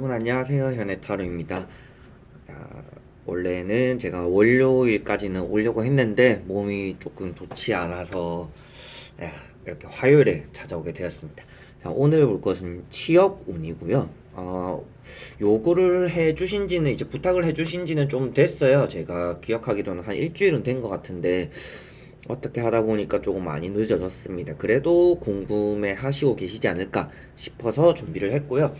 여러분 안녕하세요. 현해타로입니다. 원래는 제가 월요일까지는 오려고 했는데 몸이 조금 좋지 않아서 이렇게 화요일에 찾아오게 되었습니다. 자, 오늘 볼 것은 취업운이고요. 요구를 해주신지는 이제 부탁을 해주신지는 좀 됐어요. 제가 기억하기로는 한 일주일은 된 것 같은데 어떻게 하다 보니까 조금 많이 늦어졌습니다. 그래도 궁금해 하시고 계시지 않을까 싶어서 준비를 했고요.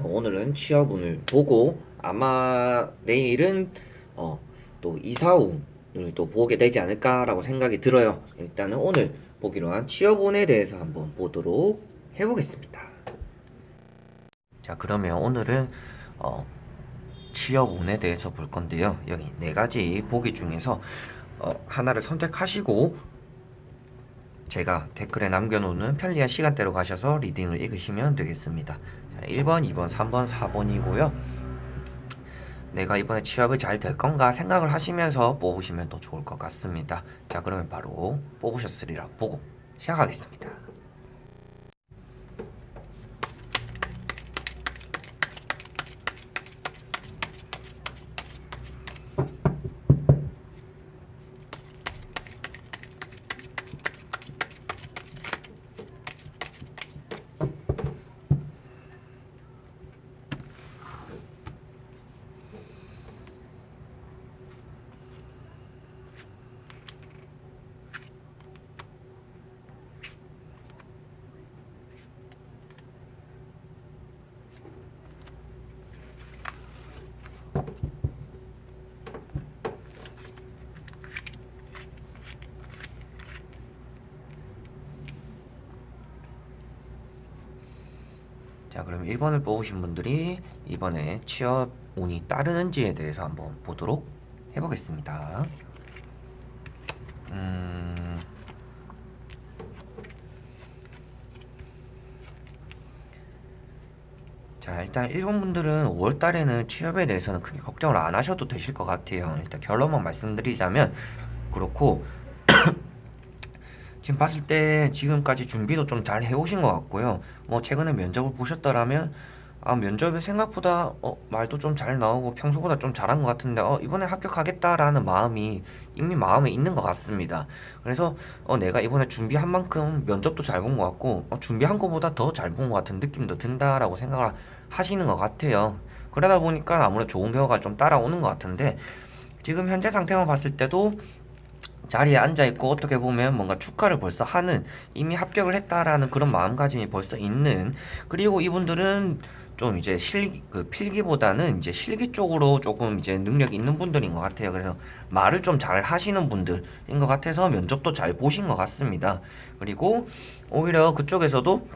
오늘은 취업운을 보고 아마 내일은 또 이사운을 또 보게 되지 않을까라고 생각이 들어요. 일단은 오늘 보기로 한 취업운에 대해서 한번 보도록 해보겠습니다. 자, 그러면 오늘은 취업운에 대해서 볼 건데요. 여기 네 가지 보기 중에서 하나를 선택하시고 제가 댓글에 남겨놓는 편리한 시간대로 가셔서 리딩을 읽으시면 되겠습니다. 자, 1번, 2번, 3번, 4번이고요. 내가 이번에 취업이 잘 될 건가 생각을 하시면서 뽑으시면 더 좋을 것 같습니다. 자, 그러면 바로 뽑으셨으리라 보고 시작하겠습니다. 자, 그럼 1번을 뽑으신 분들이 이번에 취업 운이 따르는지에 대해서 한번 보도록 해보겠습니다. 자, 일단 1번 분들은 5월 달에는 취업에 대해서는 크게 걱정을 안 하셔도 되실 것 같아요. 일단 결론만 말씀드리자면 그렇고 지금 봤을 때 지금까지 준비도 좀 잘 해오신 것 같고요. 뭐 최근에 면접을 보셨더라면 면접에 생각보다 말도 좀 잘 나오고 평소보다 좀 잘한 것 같은데 이번에 합격하겠다라는 마음이 이미 마음에 있는 것 같습니다. 그래서 내가 이번에 준비한 만큼 면접도 잘 본 것 같고 준비한 것보다 더 잘 본 것 같은 느낌도 든다라고 생각을 하시는 것 같아요. 그러다 보니까 아무래도 좋은 결과가 좀 따라오는 것 같은데 지금 현재 상태만 봤을 때도 자리에 앉아있고 어떻게 보면 뭔가 축하를 벌써 하는 이미 합격을 했다라는 그런 마음가짐이 벌써 있는 그리고 이분들은 좀 이제 필기보다는 이제 실기 쪽으로 조금 이제 능력이 있는 분들인 것 같아요. 그래서 말을 좀 잘 하시는 분들인 것 같아서 면접도 잘 보신 것 같습니다. 그리고 오히려 그쪽에서도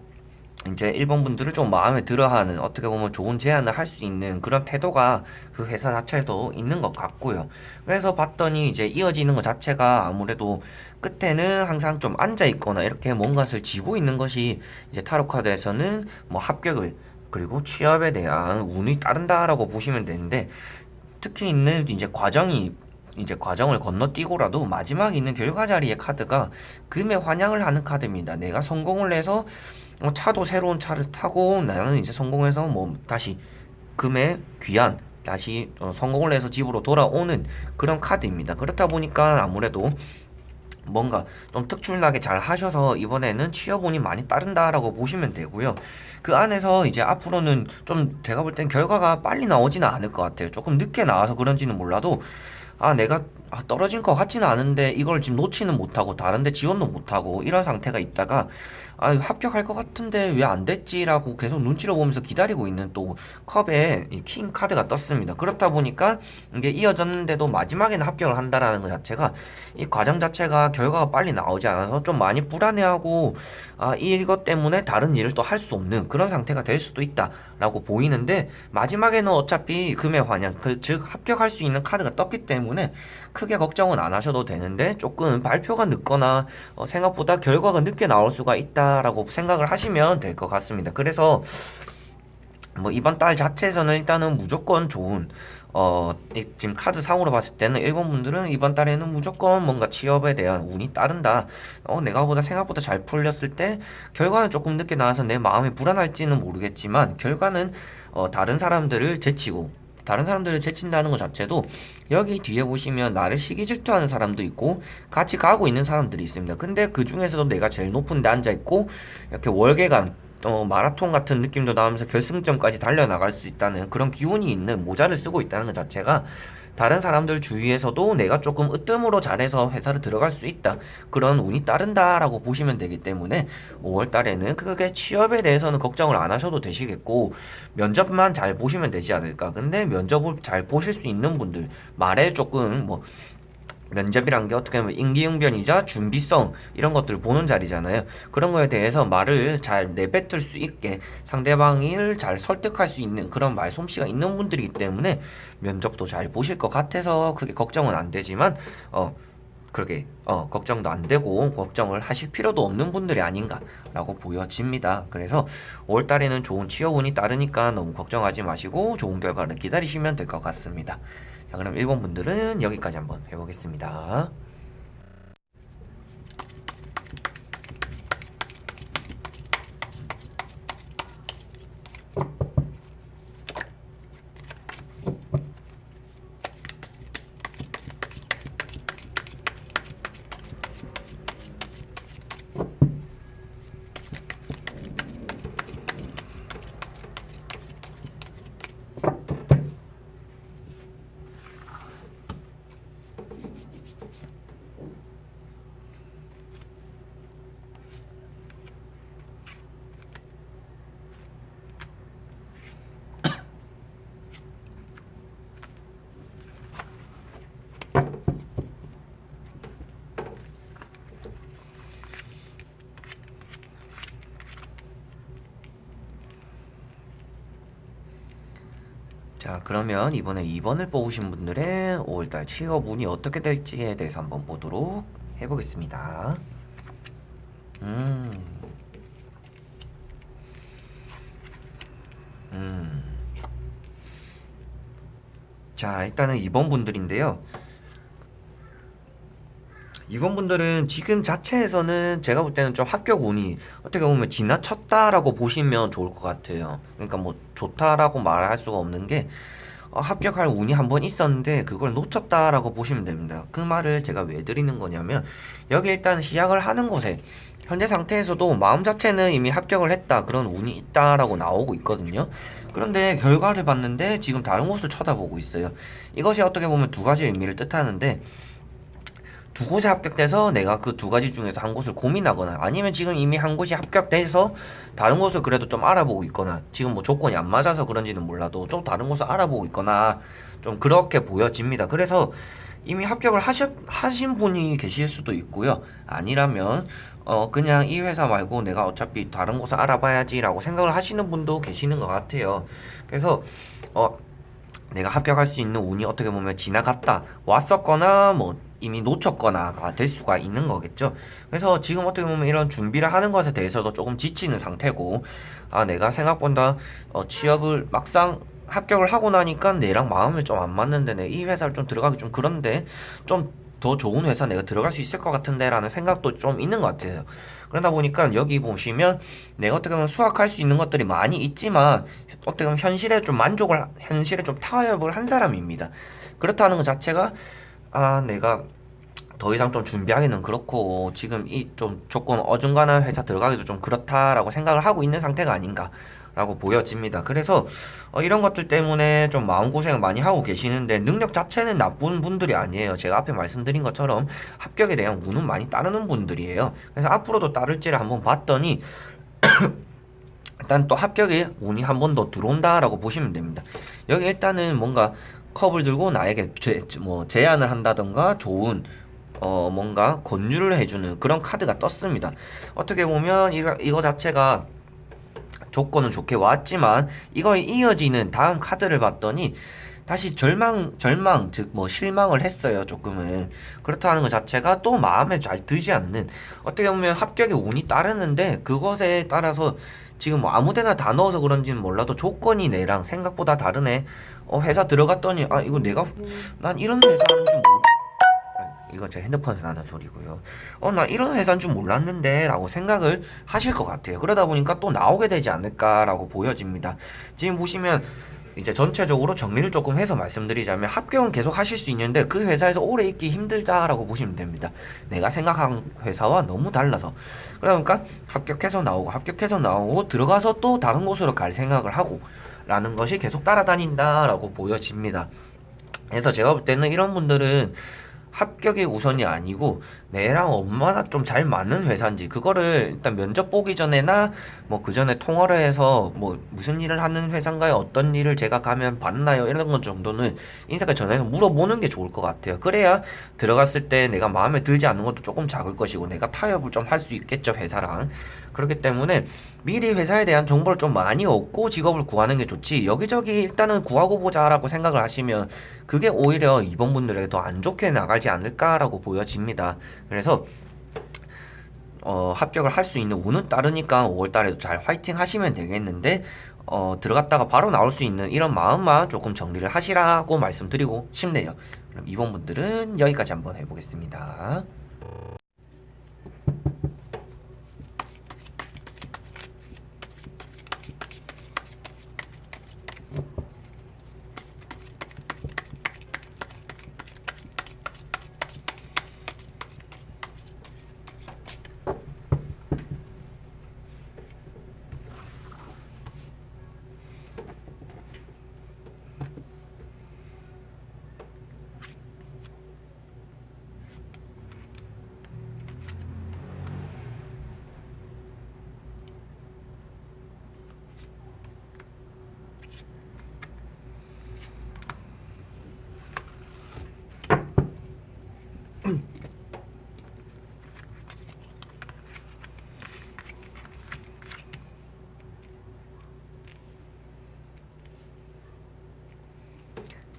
이제 일본 분들을 좀 마음에 들어하는 어떻게 보면 좋은 제안을 할 수 있는 그런 태도가 그 회사 자체에도 있는 것 같고요. 그래서 봤더니 이제 이어지는 것 자체가 아무래도 끝에는 항상 좀 앉아 있거나 이렇게 뭔가를 쥐고 있는 것이 이제 타로 카드에서는 뭐 합격을 그리고 취업에 대한 운이 따른다라고 보시면 되는데 특히 있는 이제 과정을 건너뛰고라도 마지막에 있는 결과 자리의 카드가 금에 환영을 하는 카드입니다. 내가 성공을 해서 차도 새로운 차를 타고 나는 이제 성공해서 뭐 다시 금에 귀한 다시 성공을 해서 집으로 돌아오는 그런 카드입니다. 그렇다 보니까 아무래도 뭔가 좀 특출나게 잘 하셔서 이번에는 취업운이 많이 따른다라고 보시면 되고요. 그 안에서 이제 앞으로는 좀 제가 볼 땐 결과가 빨리 나오지는 않을 것 같아요. 조금 늦게 나와서 그런지는 몰라도 내가 떨어진 것 같지는 않은데 이걸 지금 놓지는 못하고 다른데 지원도 못하고 이런 상태가 있다가 합격할 것 같은데 왜 안 됐지라고 계속 눈치를 보면서 기다리고 있는 또 컵에 이 킹 카드가 떴습니다. 그렇다 보니까 이게 이어졌는데도 마지막에는 합격을 한다라는 것 자체가 이 과정 자체가 결과가 빨리 나오지 않아서 좀 많이 불안해하고 이것 때문에 다른 일을 또 할 수 없는 그런 상태가 될 수도 있다라고 보이는데 마지막에는 어차피 금의 환영 즉 합격할 수 있는 카드가 떴기 때문에 크게 걱정은 안 하셔도 되는데 조금 발표가 늦거나 생각보다 결과가 늦게 나올 수가 있다라고 생각을 하시면 될 것 같습니다. 그래서 뭐 이번 달 자체에서는 일단은 무조건 좋은 지금 카드 상으로 봤을 때는 일본 분들은 이번 달에는 무조건 뭔가 취업에 대한 운이 따른다. 내가 보다 생각보다 잘 풀렸을 때 결과는 조금 늦게 나와서 내 마음이 불안할지는 모르겠지만 결과는 다른 사람들을 제치고 다른 사람들을 제친다는 것 자체도 여기 뒤에 보시면 나를 시기 질투하는 사람도 있고 같이 가고 있는 사람들이 있습니다. 근데 그 중에서도 내가 제일 높은 데 앉아 있고 이렇게 월계관 마라톤 같은 느낌도 나오면서 결승점까지 달려나갈 수 있다는 그런 기운이 있는 모자를 쓰고 있다는 것 자체가 다른 사람들 주위에서도 내가 조금 으뜸으로 잘해서 회사를 들어갈 수 있다. 그런 운이 따른다라고 보시면 되기 때문에 5월 달에는 크게 취업에 대해서는 걱정을 안 하셔도 되시겠고 면접만 잘 보시면 되지 않을까. 근데 면접을 잘 보실 수 있는 분들 말에 조금 뭐 면접이란 게 어떻게 보면 임기응변이자 준비성 이런 것들을 보는 자리잖아요. 그런 거에 대해서 말을 잘 내뱉을 수 있게 상대방을 잘 설득할 수 있는 그런 말솜씨가 있는 분들이기 때문에 면접도 잘 보실 것 같아서 그게 걱정은 안 되지만 그렇게 걱정도 안 되고 걱정을 하실 필요도 없는 분들이 아닌가라고 보여집니다. 그래서 5월 달에는 좋은 취업운이 따르니까 너무 걱정하지 마시고 좋은 결과를 기다리시면 될 것 같습니다. 자, 그럼 1번 분들은 여기까지 한번 해보겠습니다. 자, 그러면 이번에 2번을 뽑으신 분들의 5월달 취업 운이 어떻게 될지에 대해서 한번 보도록 해보겠습니다. 음, 음. 자, 일단은 2번 분들인데요. 이번 분들은 지금 자체에서는 제가 볼 때는 좀 합격 운이 어떻게 보면 지나쳤다라고 보시면 좋을 것 같아요. 그러니까 뭐 좋다라고 말할 수가 없는 게 합격할 운이 한번 있었는데 그걸 놓쳤다라고 보시면 됩니다. 그 말을 제가 왜 드리는 거냐면 여기 일단 시작을 하는 곳에 현재 상태에서도 마음 자체는 이미 합격을 했다 그런 운이 있다라고 나오고 있거든요. 그런데 결과를 봤는데 지금 다른 곳을 쳐다보고 있어요. 이것이 어떻게 보면 두 가지 의미를 뜻하는데 두 곳에 합격돼서 내가 그 두 가지 중에서 한 곳을 고민하거나 아니면 지금 이미 한 곳이 합격돼서 다른 곳을 그래도 좀 알아보고 있거나 지금 뭐 조건이 안 맞아서 그런지는 몰라도 좀 다른 곳을 알아보고 있거나 좀 그렇게 보여집니다. 그래서 이미 합격을 하신 분이 계실 수도 있고요. 아니라면 그냥 이 회사 말고 내가 어차피 다른 곳을 알아봐야지라고 생각을 하시는 분도 계시는 것 같아요. 그래서 어 내가 합격할 수 있는 운이 어떻게 보면 지나갔다 왔었거나 뭐 이미 놓쳤거나가 될 수가 있는 거겠죠. 그래서 지금 어떻게 보면 이런 준비를 하는 것에 대해서도 조금 지치는 상태고 내가 생각보다 취업을 막상 합격을 하고 나니까 내랑 마음이 좀 안 맞는데 내 이 회사를 좀 들어가기 좀 그런데 좀 더 좋은 회사 내가 들어갈 수 있을 것 같은데 라는 생각도 좀 있는 것 같아요. 그러다 보니까 여기 보시면 내가 어떻게 보면 수확할 수 있는 것들이 많이 있지만 어떻게 보면 현실에 좀 타협을 한 사람입니다. 그렇다는 것 자체가 내가 더 이상 좀 준비하기는 그렇고 지금 이 좀 조금 어중간한 회사 들어가기도 좀 그렇다라고 생각을 하고 있는 상태가 아닌가라고 보여집니다. 그래서 이런 것들 때문에 좀 마음고생을 많이 하고 계시는데 능력 자체는 나쁜 분들이 아니에요. 제가 앞에 말씀드린 것처럼 합격에 대한 운은 많이 따르는 분들이에요. 그래서 앞으로도 따를지를 한번 봤더니 일단 또 합격에 운이 한 번 더 들어온다라고 보시면 됩니다. 여기 일단은 뭔가 컵을 들고 나에게 제안을 한다던가 좋은 뭔가 권유를 해주는 그런 카드가 떴습니다. 어떻게 보면 이거 자체가 조건은 좋게 왔지만 이거에 이어지는 다음 카드를 봤더니 다시 즉 뭐 실망을 했어요. 조금은 그렇다는 것 자체가 또 마음에 잘 들지 않는 어떻게 보면 합격의 운이 따르는데 그것에 따라서 지금 뭐 아무데나 다 넣어서 그런지는 몰라도 조건이 내랑 생각보다 다르네. 회사 들어갔더니 아 이거 내가 난 이런 회사인 줄 이거 제 핸드폰에서 나는 소리고요. 나 이런 회사인 줄 몰랐는데 라고 생각을 하실 것 같아요. 그러다 보니까 또 나오게 되지 않을까라고 보여집니다. 지금 보시면 이제 전체적으로 정리를 조금 해서 말씀드리자면 합격은 계속 하실 수 있는데 그 회사에서 오래 있기 힘들다라고 보시면 됩니다. 내가 생각한 회사와 너무 달라서. 그러니까 합격해서 나오고 들어가서 또 다른 곳으로 갈 생각을 하고 라는 것이 계속 따라다닌다라고 보여집니다. 그래서 제가 볼 때는 이런 분들은 합격이 우선이 아니고 내랑 얼마나 좀 잘 맞는 회사인지 그거를 일단 면접 보기 전에나 뭐 그 전에 통화를 해서 뭐 무슨 일을 하는 회사인가요? 어떤 일을 제가 가면 받나요? 이런 것 정도는 인사가 전화해서 물어보는 게 좋을 것 같아요. 그래야 들어갔을 때 내가 마음에 들지 않는 것도 조금 작을 것이고 내가 타협을 좀 할 수 있겠죠, 회사랑. 그렇기 때문에 미리 회사에 대한 정보를 좀 많이 얻고 직업을 구하는 게 좋지, 여기저기 일단은 구하고 보자라고 생각을 하시면 그게 오히려 이번 분들에게 더 안 좋게 나가지 않을까라고 보여집니다. 그래서 합격을 할 수 있는 운은 따르니까 5월달에도 잘 화이팅 하시면 되겠는데, 들어갔다가 바로 나올 수 있는 이런 마음만 조금 정리를 하시라고 말씀드리고 싶네요. 그럼 이번 분들은 여기까지 한번 해보겠습니다.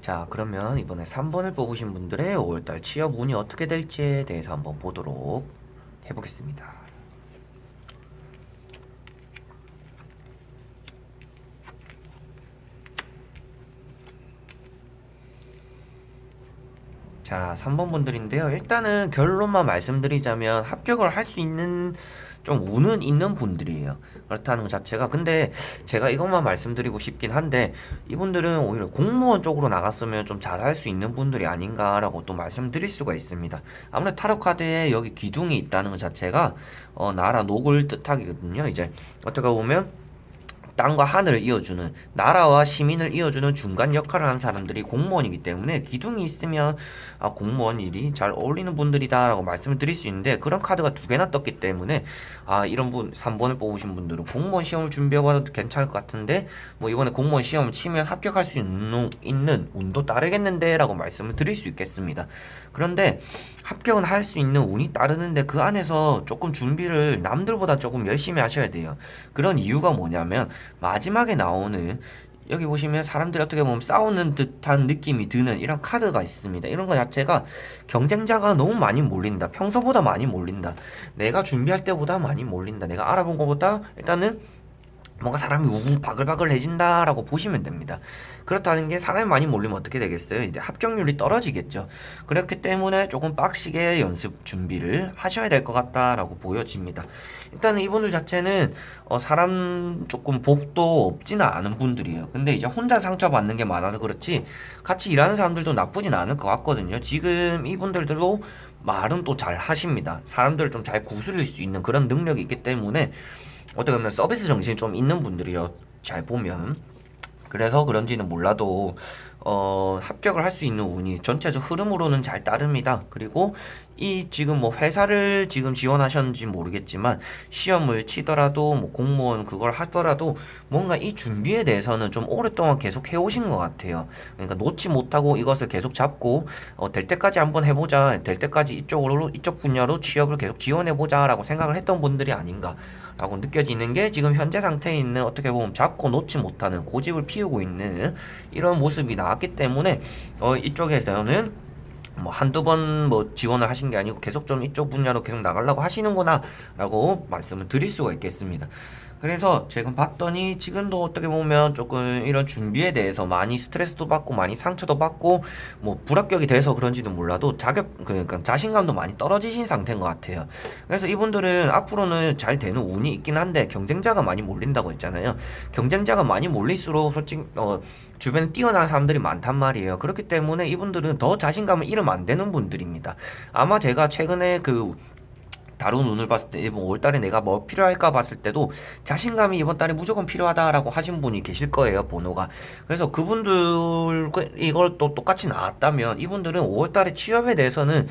자, 그러면 이번에 3번을 뽑으신 분들의 5월달 취업 운이 어떻게 될지에 대해서 한번 보도록 해보겠습니다. 자, 3번 분들인데요. 일단은 결론만 말씀드리자면 합격을 할 수 있는 좀 운은 있는 분들이에요. 그렇다는 것 자체가. 근데 제가 이것만 말씀드리고 싶긴 한데 이분들은 오히려 공무원 쪽으로 나갔으면 좀 잘할 수 있는 분들이 아닌가라고 또 말씀드릴 수가 있습니다. 아무래도 타로 카드에 여기 기둥이 있다는 것 자체가 나라 녹을 뜻하거든요. 이제 어떻게 보면 땅과 하늘을 이어주는, 나라와 시민을 이어주는 중간 역할을 하는 사람들이 공무원이기 때문에 기둥이 있으면 공무원 일이 잘 어울리는 분들이다라고 말씀을 드릴 수 있는데, 그런 카드가 두 개나 떴기 때문에 이런 분 3번을 뽑으신 분들은 공무원 시험을 준비해봐도 괜찮을 것 같은데 뭐 이번에 공무원 시험을 치면 합격할 수 있는 운도 따르겠는데 라고 말씀을 드릴 수 있겠습니다. 그런데 합격은 할 수 있는 운이 따르는데 그 안에서 조금 준비를 남들보다 조금 열심히 하셔야 돼요. 그런 이유가 뭐냐면 마지막에 나오는, 여기 보시면 사람들이 어떻게 보면 싸우는 듯한 느낌이 드는 이런 카드가 있습니다. 이런 거 자체가 경쟁자가 너무 많이 몰린다. 평소보다 많이 몰린다. 내가 준비할 때보다 많이 몰린다. 내가 알아본 것보다 일단은 뭔가 사람이 우웅 바글바글해진다라고 보시면 됩니다. 그렇다는 게 사람이 많이 몰리면 어떻게 되겠어요? 이제 합격률이 떨어지겠죠. 그렇기 때문에 조금 빡시게 연습 준비를 하셔야 될 것 같다라고 보여집니다. 일단은 이분들 자체는 사람 조금 복도 없지는 않은 분들이에요. 근데 이제 혼자 상처받는 게 많아서 그렇지 같이 일하는 사람들도 나쁘진 않을 것 같거든요. 지금 이분들도 말은 또 잘 하십니다. 사람들을 좀 잘 구슬릴 수 있는 그런 능력이 있기 때문에 어떻게 보면 서비스 정신이 좀 있는 분들이요, 잘 보면. 그래서 그런지는 몰라도 합격을 할 수 있는 운이 전체적 흐름으로는 잘 따릅니다. 그리고 이 지금 뭐 회사를 지금 지원하셨는지 모르겠지만 시험을 치더라도 뭐 공무원 그걸 하더라도 뭔가 이 준비에 대해서는 좀 오랫동안 계속 해오신 것 같아요. 그러니까 놓지 못하고 이것을 계속 잡고 될 때까지 한번 해보자, 될 때까지 이쪽 분야로 취업을 계속 지원해보자라고 생각을 했던 분들이 아닌가 라고 느껴지는 게, 지금 현재 상태에 있는 어떻게 보면 잡고 놓지 못하는 고집을 피우고 있는 이런 모습이 나왔기 때문에 이쪽에서는 뭐 한두 번 뭐 지원을 하신 게 아니고 계속 좀 이쪽 분야로 계속 나가려고 하시는구나 라고 말씀을 드릴 수가 있겠습니다. 그래서 지금 봤더니 지금도 어떻게 보면 조금 이런 준비에 대해서 많이 스트레스도 받고 많이 상처도 받고 뭐 불합격이 돼서 그런지도 몰라도 그러니까 자신감도 많이 떨어지신 상태인 것 같아요. 그래서 이분들은 앞으로는 잘 되는 운이 있긴 한데 경쟁자가 많이 몰린다고 했잖아요. 경쟁자가 많이 몰릴수록 솔직히 주변에 뛰어난 사람들이 많단 말이에요. 그렇기 때문에 이분들은 더 자신감을 잃으면 안 되는 분들입니다. 아마 제가 최근에 다룬 운을 봤을 때 이번 5월달에 내가 뭐 필요할까 봤을 때도 자신감이 이번 달에 무조건 필요하다라고 하신 분이 계실 거예요, 번호가. 그래서 그분들 이걸 또 똑같이 나왔다면 이분들은 5월달에 취업에 대해서는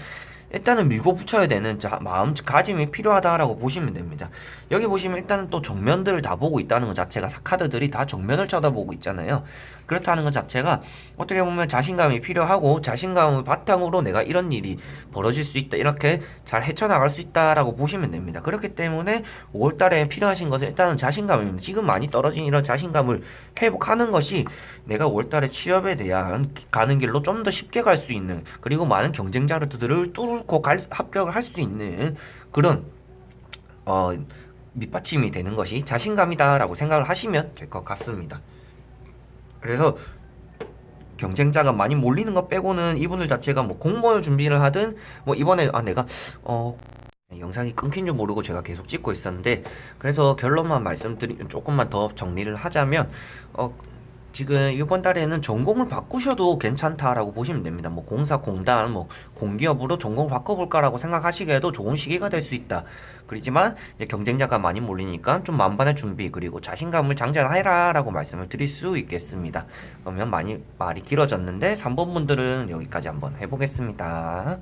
일단은 밀고 붙여야 되는 마음가짐이 필요하다라고 보시면 됩니다. 여기 보시면 일단은 또 정면들을 다 보고 있다는 것 자체가 카드들이 다 정면을 쳐다보고 있잖아요. 그렇다는 것 자체가 어떻게 보면 자신감이 필요하고 자신감을 바탕으로 내가 이런 일이 벌어질 수 있다, 이렇게 잘 헤쳐나갈 수 있다라고 보시면 됩니다. 그렇기 때문에 5월달에 필요하신 것은 일단은 자신감입니다. 지금 많이 떨어진 이런 자신감을 회복하는 것이 내가 5월달에 취업에 대한 가는 길로 좀 더 쉽게 갈 수 있는, 그리고 많은 경쟁자들을 뚫고 합격을 할 수 있는 그런 어, 밑받침이 되는 것이 자신감이다라고 생각을 하시면 될 것 같습니다. 그래서 경쟁자가 많이 몰리는 것 빼고는 이분들 자체가 뭐 공모를 준비를 하든 뭐 이번에 내가 영상이 끊긴 줄 모르고 제가 계속 찍고 있었는데, 그래서 결론만 조금만 더 정리를 하자면 지금 이번 달에는 전공을 바꾸셔도 괜찮다라고 보시면 됩니다. 뭐 공사, 공단, 뭐 공기업으로 전공을 바꿔볼까라고 생각하시기에도 좋은 시기가 될 수 있다. 그렇지만 이제 경쟁자가 많이 몰리니까 좀 만반의 준비 그리고 자신감을 장전해라라고 말씀을 드릴 수 있겠습니다. 그러면 많이 말이 길어졌는데 3번 분들은 여기까지 한번 해보겠습니다.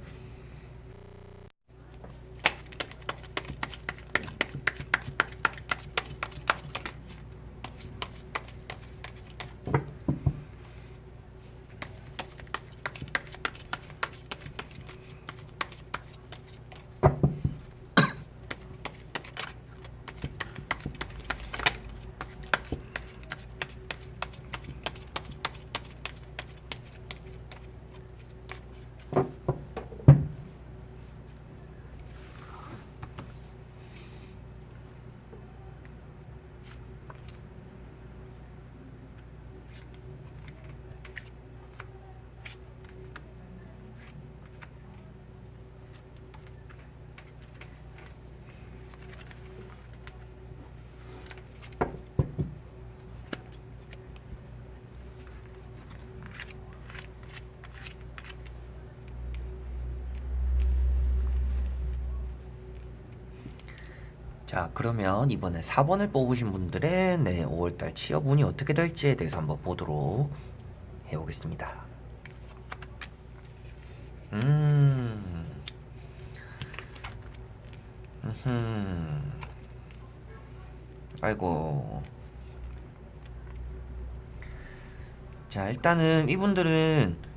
자, 그러면 이번에 4번을 뽑으신 분들의 5월달 취업 운이 어떻게 될지에 대해서 한번 보도록 해보겠습니다. 음, 아이고. 자, 일단은 이분들은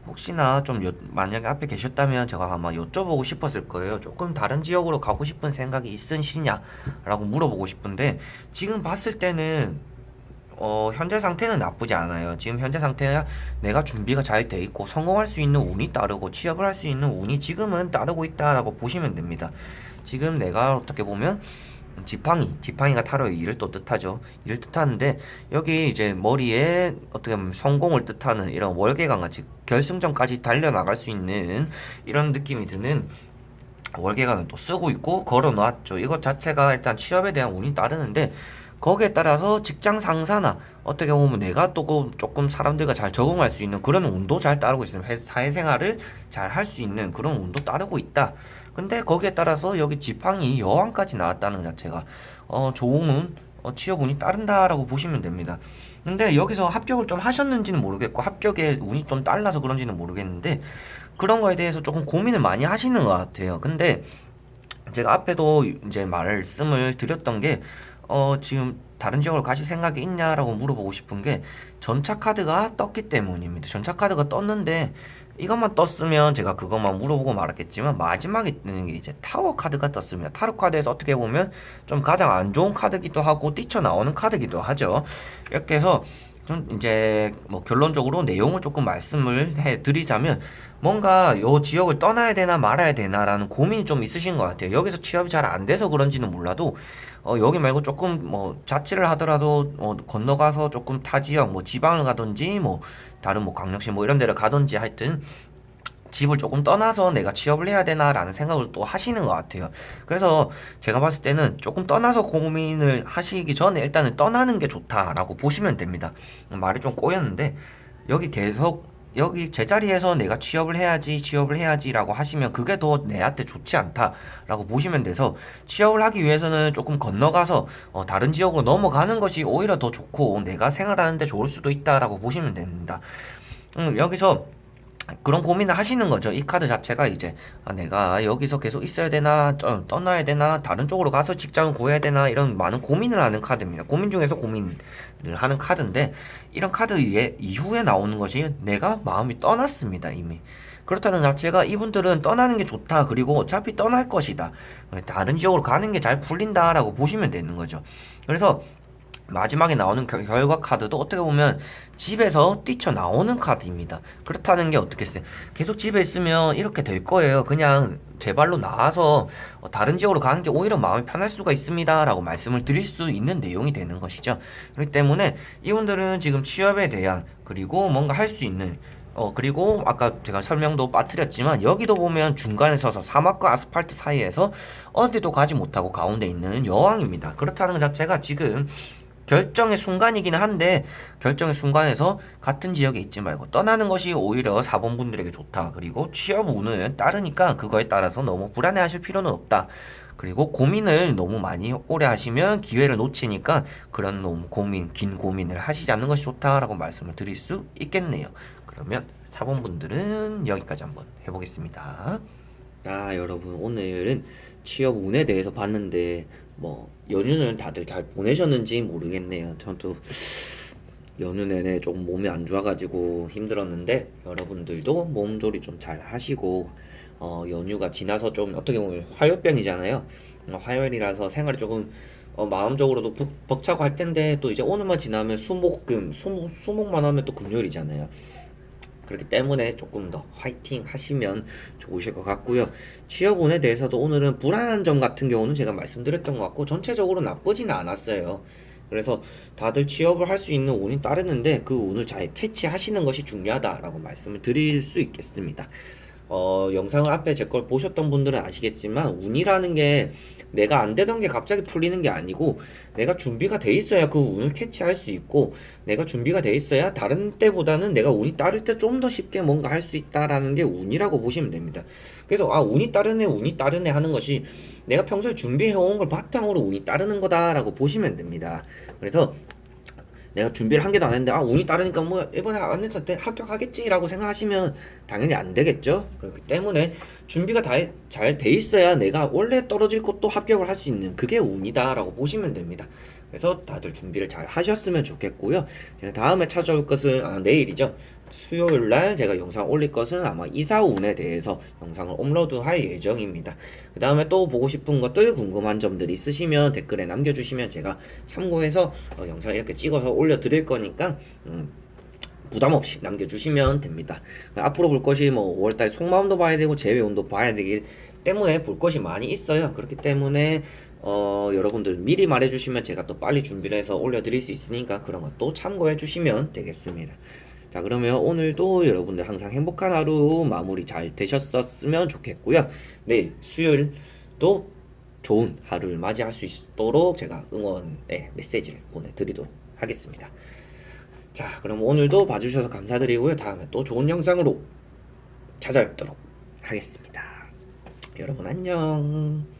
혹시나 만약에 앞에 계셨다면 제가 아마 여쭤보고 싶었을 거예요. 조금 다른 지역으로 가고 싶은 생각이 있으시냐라고 물어보고 싶은데, 지금 봤을 때는 현재 상태는 나쁘지 않아요. 지금 현재 상태는 내가 준비가 잘 돼 있고 성공할 수 있는 운이 따르고 취업을 할 수 있는 운이 지금은 따르고 있다라고 보시면 됩니다. 지금 내가 어떻게 보면 지팡이가 타로의 일을 또 뜻하죠. 일을 뜻하는데, 여기 이제 머리에 어떻게 보면 성공을 뜻하는 이런 월계관 같이 결승전까지 달려나갈 수 있는 이런 느낌이 드는 월계관을 또 쓰고 있고 걸어 놓았죠. 이것 자체가 일단 취업에 대한 운이 따르는데, 거기에 따라서 직장 상사나 어떻게 보면 내가 또 조금 사람들과 잘 적응할 수 있는 그런 운도 잘 따르고 있습니다. 사회생활을 잘 할 수 있는 그런 운도 따르고 있다. 근데 거기에 따라서 여기 지팡이 여왕까지 나왔다는 것 자체가 좋은 운, 취업 운이 따른다라고 보시면 됩니다. 근데 여기서 합격을 좀 하셨는지는 모르겠고 합격에 운이 좀 딸라서 그런지는 모르겠는데, 그런 거에 대해서 조금 고민을 많이 하시는 것 같아요. 근데 제가 앞에도 이제 말씀을 드렸던 게 지금 다른 지역으로 가실 생각이 있냐라고 물어보고 싶은 게, 전차 카드가 떴기 때문입니다. 전차 카드가 떴는데 이것만 떴으면 제가 그것만 물어보고 말았겠지만, 마지막에 뜨는 게 이제 타워 카드가 떴습니다. 타로 카드에서 어떻게 보면 좀 가장 안 좋은 카드기도 하고 뛰쳐나오는 카드기도 하죠. 이렇게 해서 좀 이제 뭐 결론적으로 내용을 조금 말씀을 해 드리자면 뭔가 요 지역을 떠나야 되나 말아야 되나라는 고민이 좀 있으신 것 같아요. 여기서 취업이 잘 안 돼서 그런지는 몰라도 여기 말고 조금 뭐 자취를 하더라도 건너가서 조금 타 지역 뭐 지방을 가든지 뭐 다른 뭐 광역시 뭐 이런 데를 가든지 하여튼 집을 조금 떠나서 내가 취업을 해야 되나라는 생각을 또 하시는 것 같아요. 그래서 제가 봤을 때는 조금 떠나서 고민을 하시기 전에 일단은 떠나는 게 좋다라고 보시면 됩니다. 말이 좀 꼬였는데 여기 계속 여기 제자리에서 내가 취업을 해야지라고 하시면 그게 더 내한테 좋지 않다라고 보시면 돼서 취업을 하기 위해서는 조금 건너가서 다른 지역으로 넘어가는 것이 오히려 더 좋고 내가 생활하는데 좋을 수도 있다라고 보시면 됩니다. 여기서 그런 고민을 하시는 거죠. 이 카드 자체가 이제 내가 여기서 계속 있어야 되나 떠나야 되나 다른 쪽으로 가서 직장을 구해야 되나 이런 많은 고민을 하는 카드입니다. 고민 중에서 고민을 하는 카드인데 이런 카드 이후에 나오는 것이 내가 마음이 떠났습니다. 이미. 그렇다는 자체가 이분들은 떠나는 게 좋다. 그리고 어차피 떠날 것이다. 다른 지역으로 가는 게 잘 풀린다라고 보시면 되는 거죠. 그래서 마지막에 나오는 결과 카드도 어떻게 보면 집에서 뛰쳐나오는 카드입니다. 그렇다는 게 어떻게 어요 계속 집에 있으면 이렇게 될 거예요. 그냥 제 발로 나와서 다른 지역으로 가는 게 오히려 마음이 편할 수가 있습니다. 라고 말씀을 드릴 수 있는 내용이 되는 것이죠. 그렇기 때문에 이분들은 지금 취업에 대한 그리고 뭔가 할 수 있는 그리고 아까 제가 설명도 빠뜨렸지만 여기도 보면 중간에 서서 사막과 아스팔트 사이에서 어디도 가지 못하고 가운데 있는 여왕입니다. 그렇다는 것 자체가 지금 결정의 순간이기는 한데 결정의 순간에서 같은 지역에 있지 말고 떠나는 것이 오히려 4번 분들에게 좋다. 그리고 취업 운을 따르니까 그거에 따라서 너무 불안해하실 필요는 없다. 그리고 고민을 너무 많이 오래 하시면 기회를 놓치니까 그런 너무 긴 고민을 하시지 않는 것이 좋다라고 말씀을 드릴 수 있겠네요. 그러면 4번 분들은 여기까지 한번 해보겠습니다. 자, 여러분 오늘은 취업 운에 대해서 봤는데 뭐 연휴는 다들 잘 보내셨는지 모르겠네요. 저도 연휴 내내 조금 몸이 안 좋아가지고 힘들었는데 여러분들도 몸조리 좀 잘 하시고 연휴가 지나서 좀 어떻게 보면 화요병이잖아요. 화요일이라서 생활이 조금 마음적으로도 벅차고 할 텐데 또 이제 오늘만 지나면 수목만 하면 또 금요일이잖아요. 그렇기 때문에 조금 더 화이팅 하시면 좋으실 것 같고요. 취업운에 대해서도 오늘은 불안한 점 같은 경우는 제가 말씀드렸던 것 같고 전체적으로 나쁘지는 않았어요. 그래서 다들 취업을 할 수 있는 운이 따르는데 그 운을 잘 캐치하시는 것이 중요하다라고 말씀을 드릴 수 있겠습니다. 영상을 앞에 제 걸 보셨던 분들은 아시겠지만 운이라는 게 내가 안 되던 게 갑자기 풀리는 게 아니고 내가 준비가 돼 있어야 그 운을 캐치할 수 있고 내가 준비가 돼 있어야 다른 때보다는 내가 운이 따를 때 좀 더 쉽게 뭔가 할 수 있다라는 게 운이라고 보시면 됩니다. 그래서 운이 따르네 하는 것이 내가 평소에 준비해 온 걸 바탕으로 운이 따르는 거다라고 보시면 됩니다. 그래서 내가 준비를 한 개도 안 했는데 운이 따르니까 뭐 이번에 안 해도 합격하겠지라고 생각하시면 당연히 안 되겠죠. 그렇기 때문에 준비가 잘 돼 있어야 내가 원래 떨어질 것도 합격을 할 수 있는 그게 운이다라고 보시면 됩니다. 그래서 다들 준비를 잘 하셨으면 좋겠고요. 제가 다음에 찾아올 것은 내일이죠. 수요일날 제가 영상 올릴 것은 아마 이사운에 대해서 영상을 업로드할 예정입니다. 그 다음에 또 보고 싶은 것들 궁금한 점들 있으시면 댓글에 남겨주시면 제가 참고해서 영상 이렇게 찍어서 올려드릴 거니까 부담 없이 남겨주시면 됩니다. 앞으로 볼 것이 뭐 5월달 속마음도 봐야 되고 재외운도 봐야 되기 때문에 볼 것이 많이 있어요. 그렇기 때문에 여러분들 미리 말해주시면 제가 또 빨리 준비를 해서 올려드릴 수 있으니까 그런 것도 참고해 주시면 되겠습니다. 자, 그러면 오늘도 여러분들 항상 행복한 하루 마무리 잘 되셨었으면 좋겠고요. 내일 수요일도 좋은 하루를 맞이할 수 있도록 제가 응원의 메시지를 보내드리도록 하겠습니다. 자, 그럼 오늘도 봐주셔서 감사드리고요. 다음에 또 좋은 영상으로 찾아뵙도록 하겠습니다. 여러분 안녕.